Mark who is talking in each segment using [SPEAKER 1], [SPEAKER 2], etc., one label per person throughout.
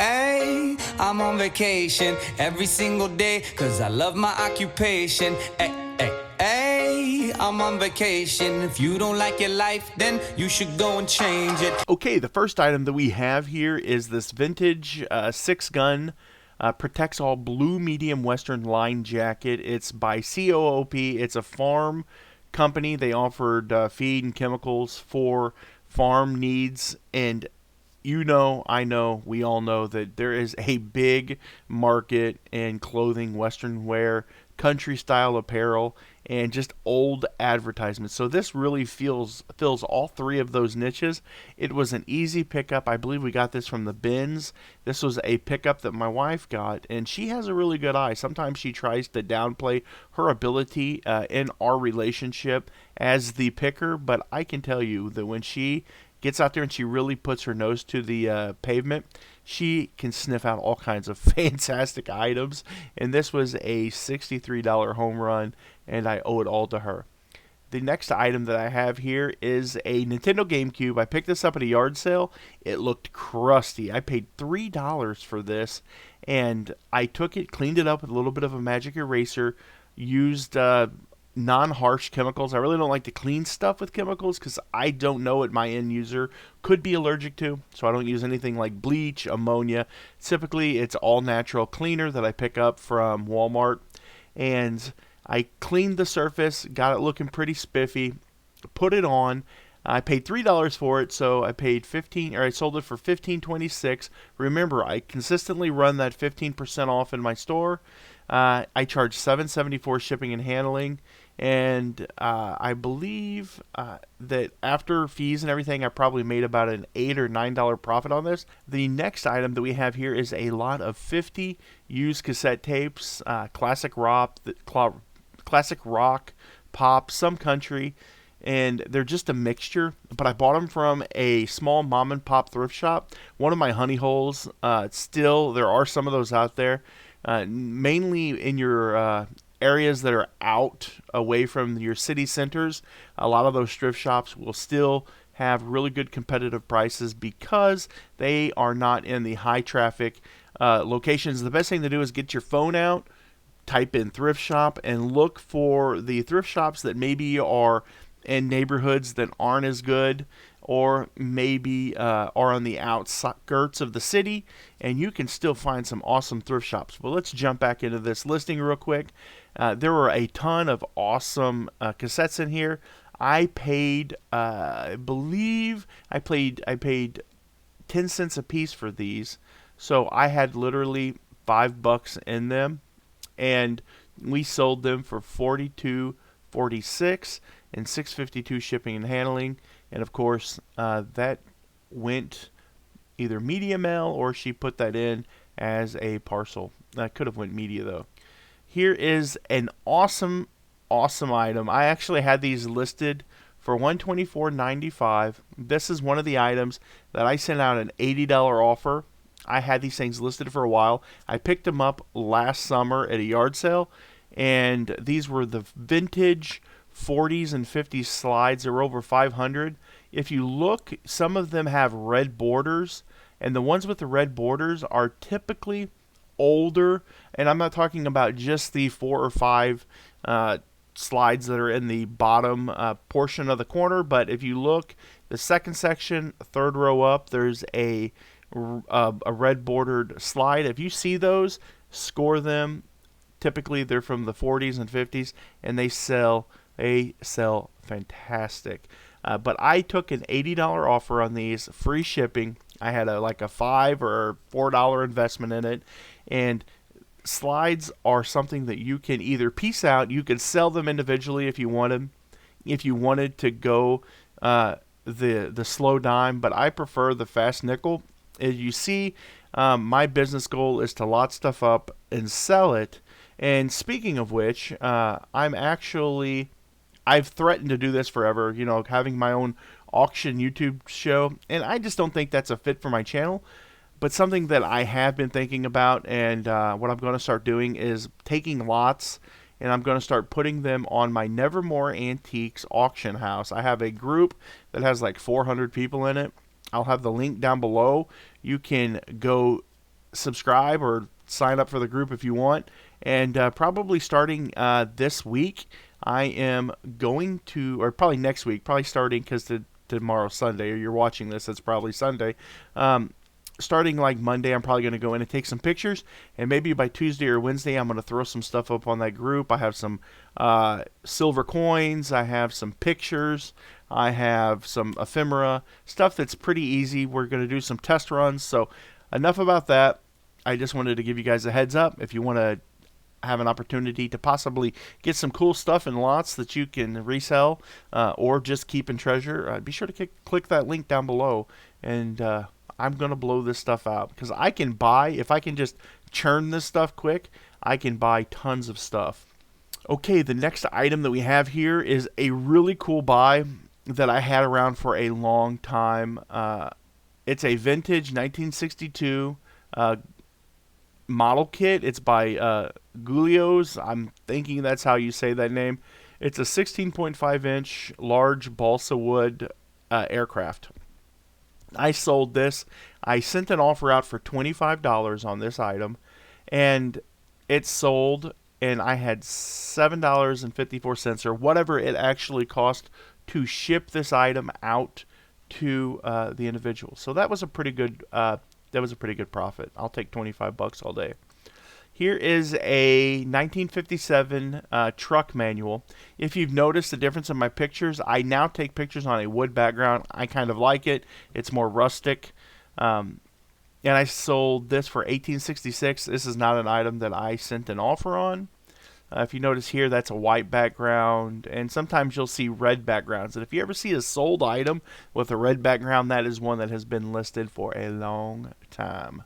[SPEAKER 1] Ay, I'm on vacation every single day, cause I love my occupation. Ay, ay, ay, I'm on vacation. If you don't like your life, then you should go and change it.
[SPEAKER 2] Okay, the first item that we have here is this vintage 6-gun Protects All Blue Medium Western Line Jacket. It's by COOP. It's a farm company. They offered feed and chemicals for farm needs, and you know, I know, we all know that there is a big market in clothing, Western wear, country style apparel, and just old advertisements. So this really fills all three of those niches. It was an easy pickup. I believe we got this from the bins. This was a pickup that my wife got, and she has a really good eye. Sometimes she tries to downplay her ability in our relationship as the picker, but I can tell you that when she gets out there and she really puts her nose to the pavement, she can sniff out all kinds of fantastic items. And this was a $63 home run, and I owe it all to her. The next item that I have here is a Nintendo GameCube. I picked this up at a yard sale. It looked crusty. I paid $3 for this, and I took it, cleaned it up with a little bit of a magic eraser, used non-harsh chemicals. I really don't like to clean stuff with chemicals because I don't know what my end user could be allergic to, so I don't use anything like bleach, ammonia. Typically, it's all natural cleaner that I pick up from Walmart, and I cleaned the surface, got it looking pretty spiffy, put it on. I paid $3 for it, so I paid I sold it for $15.26. Remember, I consistently run that 15% off in my store. I charge $7.74 shipping and handling, and I believe that after fees and everything, I probably made about an $8 or $9 profit on this. The next item that we have here is a lot of 50 used cassette tapes, classic rock, pop, some country, and they're just a mixture. But I bought them from a small mom and pop thrift shop. One of my honey holes. Still, there are some of those out there. Mainly in your areas that are out away from your city centers. A lot of those thrift shops will still have really good competitive prices because they are not in the high traffic locations. The best thing to do is get your phone out, type in thrift shop, and look for the thrift shops that maybe are in neighborhoods that aren't as good, or maybe are on the outskirts of the city, and you can still find some awesome thrift shops. Well, let's jump back into this listing real quick. There were a ton of awesome cassettes in here. I paid, I believe, I paid 10 cents a piece for these, so I had literally $5 in them, and we sold them for $42.46 and $6.52 shipping and handling. And of course, that went either media mail or she put that in as a parcel. That could have went media though. Here is an awesome item. I actually had these listed for $124.95. This is one of the items that I sent out an $80 offer. I had these things listed for a while. I picked them up last summer at a yard sale, and these were the vintage 40s and 50s slides. They were over 500. If you look, some of them have red borders, and the ones with the red borders are typically older, and I'm not talking about just the 4 or 5 slides that are in the bottom portion of the corner, but if you look, the second section, third row up, there's a red bordered slide. If you see those, score them. Typically they're from the 40s and 50s, and they sell fantastic. But I took an $80 offer on these, free shipping. I had like a $5 or $4 investment in it, and slides are something that you can either piece out. You can sell them individually if you wanted. If you wanted to go the slow dime, but I prefer the fast nickel. As you see, my business goal is to lot stuff up and sell it. And speaking of which, I've threatened to do this forever, having my own auction YouTube show, and I just don't think that's a fit for my channel. But something that I have been thinking about, and what I'm going to start doing is taking lots, and I'm going to start putting them on my Nevermore Antiques auction house. I have a group that has like 400 people in it. I'll have the link down below. You can go subscribe or sign up for the group if you want. And probably starting this week, I am going to, or probably next week, probably starting because tomorrow's Sunday, or you're watching this, it's probably Sunday. Starting like Monday, I'm probably going to go in and take some pictures, and maybe by Tuesday or Wednesday, I'm going to throw some stuff up on that group. I have some silver coins, I have some pictures, I have some ephemera, stuff that's pretty easy. We're going to do some test runs, so enough about that. I just wanted to give you guys a heads up. If you want to have an opportunity to possibly get some cool stuff in lots that you can resell or just keep in treasure, be sure to click that link down below, and I'm going to blow this stuff out because I can buy, if I can just churn this stuff quick, I can buy tons of stuff. Okay, the next item that we have here is a really cool buy that I had around for a long time. It's a vintage 1962 model kit. It's by Gulios. I'm thinking that's how you say that name. It's a 16.5 inch large balsa wood aircraft. I sold this. I sent an offer out for $25 on this item, and it sold, and I had $7.54 or whatever it actually cost to ship this item out to the individual. So that was a pretty good profit. I'll take $25 all day. Here is a 1957 truck manual. If you've noticed the difference in my pictures, I now take pictures on a wood background. I kind of like it. It's more rustic. And I sold this for $18.66. This is not an item that I sent an offer on. If you notice here, that's a white background, and sometimes you'll see red backgrounds. And if you ever see a sold item with a red background, that is one that has been listed for a long time.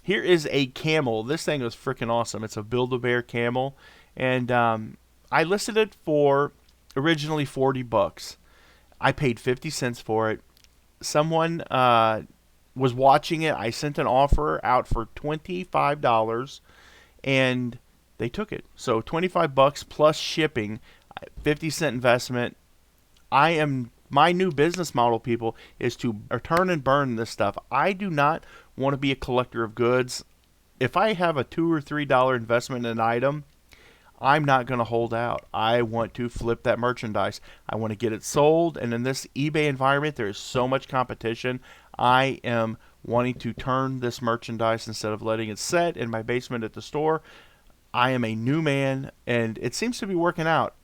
[SPEAKER 2] Here is a Camel. This thing was freaking awesome. It's a Build-A-Bear Camel, and I listed it for originally $40. I paid 50 cents for it. Someone was watching it. I sent an offer out for $25, and they took it. So $25 plus shipping, 50-cent investment. My new business model, people, is to return and burn this stuff. I do not want to be a collector of goods. If I have a $2 or $3 investment in an item, I'm not going to hold out. I want to flip that merchandise. I want to get it sold. And in this eBay environment, there is so much competition. I am wanting to turn this merchandise instead of letting it set in my basement at the store. I am a new man, and it seems to be working out.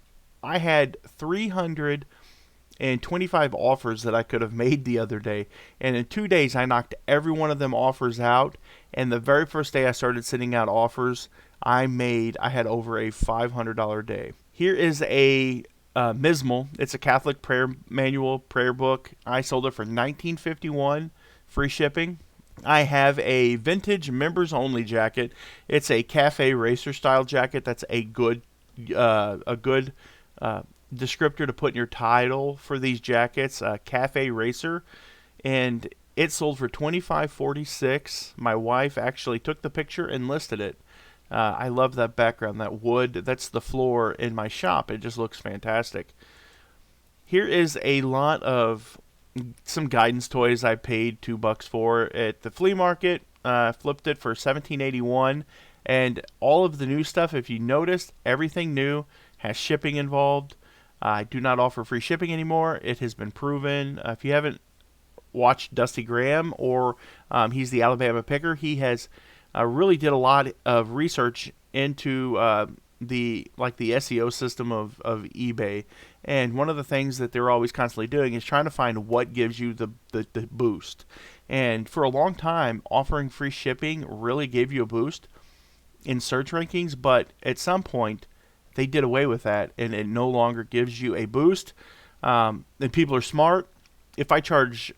[SPEAKER 2] I had 325 offers that I could have made the other day, and in 2 days I knocked every one of them offers out. And the very first day I started sending out offers, I had over a $500 day. Here is a Mismal. It's a Catholic prayer manual, prayer book. I sold it for $19.51, free shipping. I have a vintage members only jacket. It's a cafe racer style jacket. That's a good descriptor to put in your title for these jackets. Cafe racer, and it sold for $25.46. My wife actually took the picture and listed it. I love that background, that wood. That's the floor in my shop. It just looks fantastic. Here is a lot of some guidance toys I paid $2 for at the flea market. Flipped it for $17.81, and all of the new stuff, if you noticed, everything new has shipping involved. I do not offer free shipping anymore. It has been proven. If you haven't watched Dusty Graham, or he's the Alabama Picker, he has really did a lot of research into the SEO system of eBay. And one of the things that they're always constantly doing is trying to find what gives you the boost. And for a long time, offering free shipping really gave you a boost in search rankings, but at some point, they did away with that, and it no longer gives you a boost. And people are smart. If I charge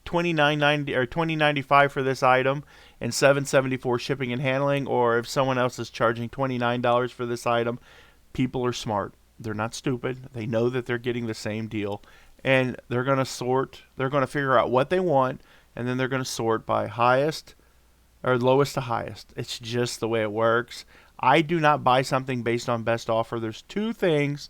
[SPEAKER 2] $29.90 or $20.95 for this item and $7.74 shipping and handling, or if someone else is charging $29 for this item, people are smart. They're not stupid. They know that they're getting the same deal, and they're going to sort. They're going to figure out what they want, and then they're going to sort by highest or lowest to highest. It's just the way it works. I do not buy something based on best offer. There's two things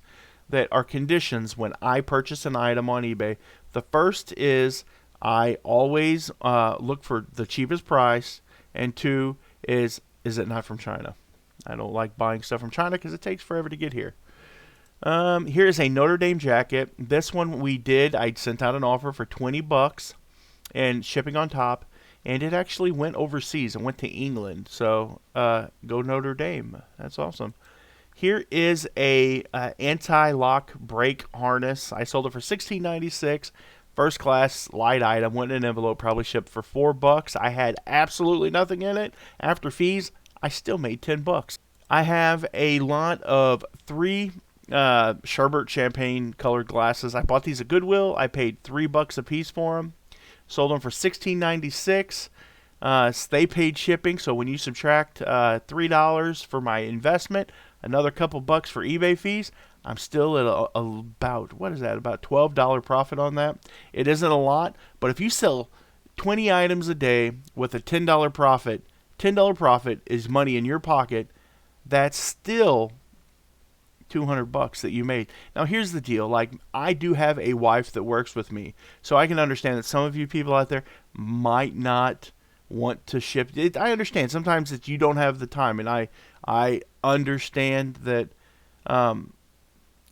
[SPEAKER 2] that are conditions when I purchase an item on eBay. The first is I always look for the cheapest price, and 2 is it not from China? I don't like buying stuff from China because it takes forever to get here. Here is a Notre Dame jacket. This one I sent out an offer for $20 and shipping on top, and it actually went overseas and went to England. So go Notre Dame. That's awesome. Here is a AntiLock brake harness. I sold it for $16.96. First class light item. Went in an envelope. Probably shipped for $4. I had absolutely nothing in it. After fees, I still made $10. I have a lot of 3 Sherbert champagne colored glasses. I bought these at Goodwill. I paid $3 a piece for them. Sold them for $16.96. They paid shipping, so when you subtract $3 for my investment, another couple bucks for eBay fees, I'm still at about, what is that, about $12 profit on that. It isn't a lot, but if you sell 20 items a day with a $10 profit, $10 profit is money in your pocket. That's still $200 that you made. Now here's the deal, like, I do have a wife that works with me, so I can understand that some of you people out there might not want to ship it. I understand sometimes that you don't have the time, and I understand that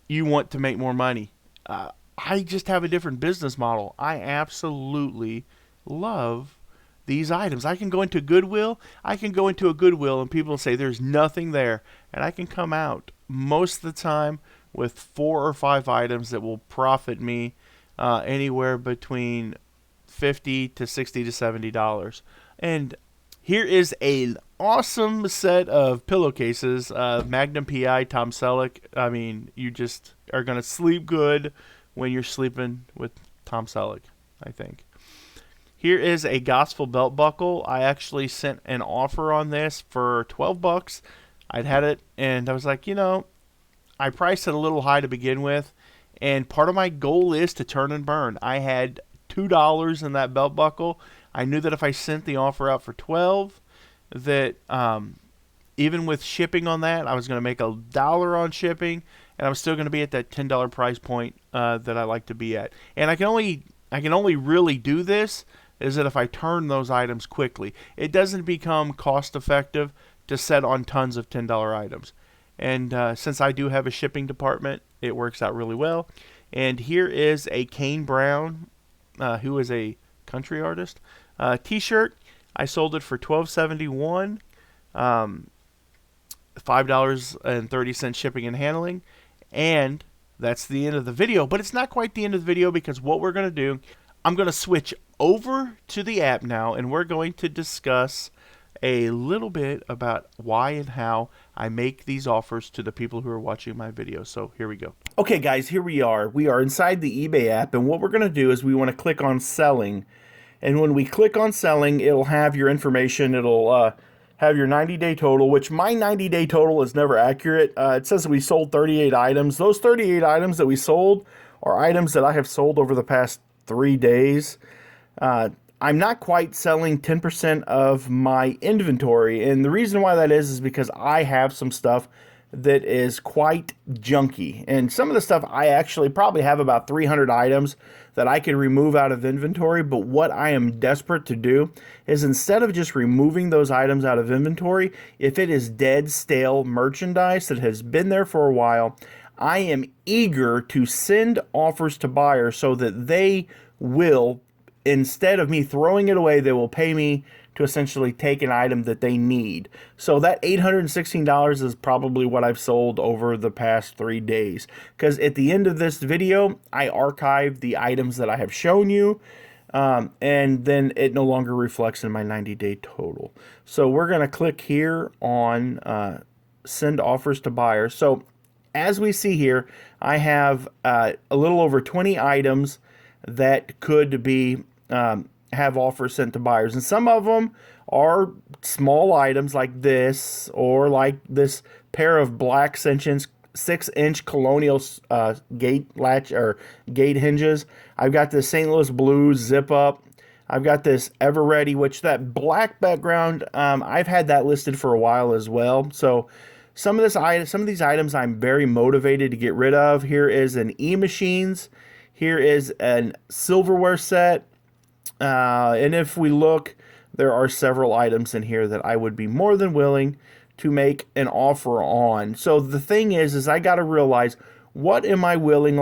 [SPEAKER 2] you want to make more money. I just have a different business model. I absolutely love these items. I can go into Goodwill. And people say there's nothing there, and I can come out most of the time with 4 or 5 items that will profit me anywhere between $50 to $60 to $70. And here is an awesome set of pillowcases, Magnum PI, Tom Selleck. I mean, you just are going to sleep good when you're sleeping with Tom Selleck, I think. Here is a gospel belt buckle. I actually sent an offer on this for $12. I'd had it, and I was like, I priced it a little high to begin with, and part of my goal is to turn and burn. I had $2 in that belt buckle. I knew that if I sent the offer out for $12, that even with shipping on that, I was going to make $1 on shipping, and I was still going to be at that $10 price point that I like to be at. And I can only really do this is that if I turn those items quickly. It doesn't become cost effective to set on tons of $10 items. And since I do have a shipping department, it works out really well. And here is a Kane Brown, who is a country artist, t-shirt. I sold it for $12.71, $5.30 shipping and handling. And that's the end of the video. But it's not quite the end of the video, because what we're going to do, I'm going to switch over to the app now, and we're going to discuss a little bit about why and how I make these offers to the people who are watching my videos. So here we go. Okay guys, here we are. We are inside the eBay app, and what we're going to do is we want to click on selling. And when we click on selling, it'll have your information. It'll have your 90-day total, which my 90-day total is never accurate. It says that we sold 38 items. Those 38 items that we sold are items that I have sold over the past 3 days. I'm not quite selling 10% of my inventory, and the reason why that is because I have some stuff that is quite junky, and some of the stuff I actually probably have about 300 items that I could remove out of inventory. But what I am desperate to do is, instead of just removing those items out of inventory, if it is dead, stale merchandise that has been there for a while, I am eager to send offers to buyers so that they will, instead of me throwing it away, they will pay me to essentially take an item that they need. So that $816 is probably what I've sold over the past 3 days. Because at the end of this video, I archive the items that I have shown you, and then it no longer reflects in my 90-day total. So we're going to click here on send offers to buyers. So as we see here, I have a little over 20 items that could be have offers sent to buyers, and some of them are small items like this, or like this pair of black 6-inch colonial gate latch or gate hinges. I've got this St. Louis Blues zip up. I've got this Ever Ready, which that black background, I've had that listed for a while as well. So some of these items I'm very motivated to get rid of. Here is an E-Machines. Here is an silverware set. And if we look, there are several items in here that I would be more than willing to make an offer on. So the thing is I got to realize, what am I willing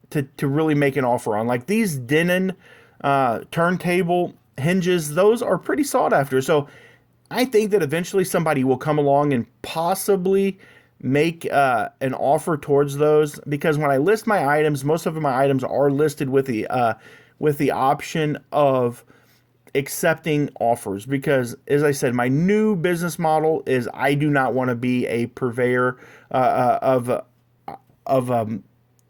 [SPEAKER 2] to really make an offer on? Like these Denon turntable hinges, those are pretty sought after. So I think that eventually somebody will come along and possibly make an offer towards those, because when I list my items, most of my items are listed with the option of accepting offers, because as I said, my new business model is I do not want to be a purveyor of a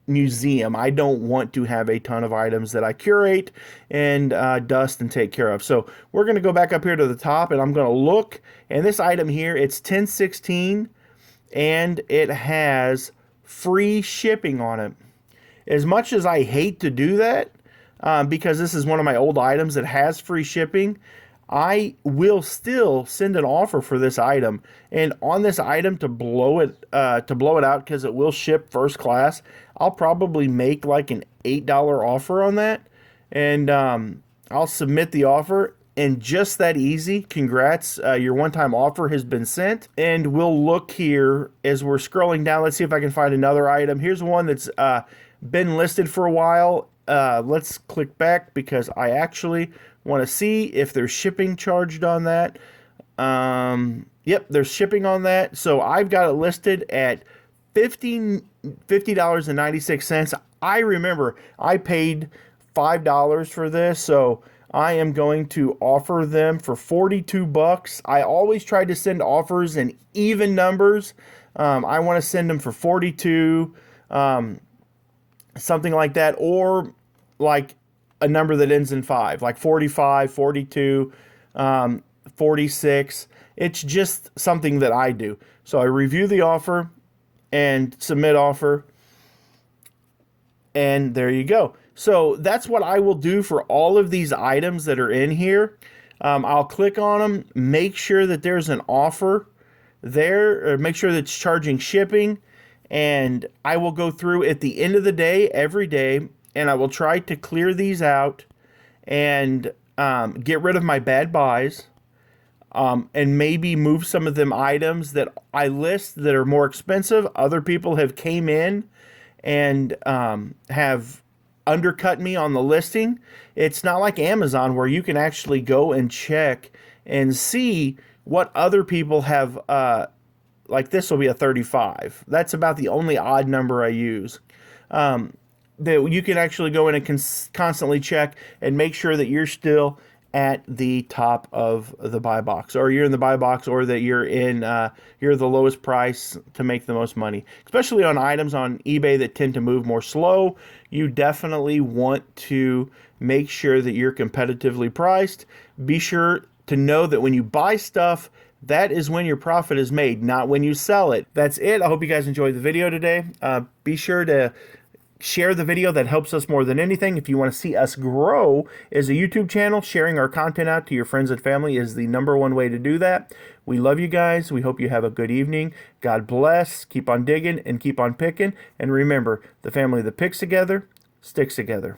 [SPEAKER 2] museum. I don't want to have a ton of items that I curate and dust and take care of. So we're going to go back up here to the top, and I'm going to look, and this item here, it's 1016, and it has free shipping on it. As much as I hate to do that, because this is one of my old items that has free shipping, I will still send an offer for this item. And on this item, to blow it out, because it will ship first class, I'll probably make like an $8 offer on that, and I'll submit the offer. And just that easy, congrats, your one-time offer has been sent. And we'll look here as we're scrolling down. Let's see if I can find another item. Here's one that's been listed for a while. Let's click back because I actually want to see if there's shipping charged on that. Yep, there's shipping on that. So I've got it listed at $50.96. I remember I paid $5 for this, so I am going to offer them for $42. I always try to send offers in even numbers. I want to send them for 42, something like that, or like a number that ends in 5, like 45, 42, 46. It's just something that I do. So I review the offer and submit offer, and there you go. So that's what I will do for all of these items that are in here. I'll click on them, make sure that there's an offer there, or make sure that it's charging shipping, and I will go through at the end of the day, every day, and I will try to clear these out and get rid of my bad buys, and maybe move some of them items that I list that are more expensive. Other people have came in and have undercut me on the listing. It's not like Amazon where you can actually go and check and see what other people have. Like this will be a 35. That's about the only odd number I use. That you can actually go in and constantly check and make sure that you're still at the top of the buy box, or you're in the buy box, or that you're the lowest price to make the most money. Especially on items on eBay that tend to move more slow, you definitely want to make sure that you're competitively priced. Be sure to know that when you buy stuff, that is when your profit is made, not when you sell it. That's it. I hope you guys enjoyed the video today. Be sure to share the video. That helps us more than anything. If you want to see us grow as a YouTube channel, sharing our content out to your friends and family is the #1 way to do that. We love you guys. We hope you have a good evening. God bless. Keep on digging and keep on picking. And remember, the family that picks together sticks together.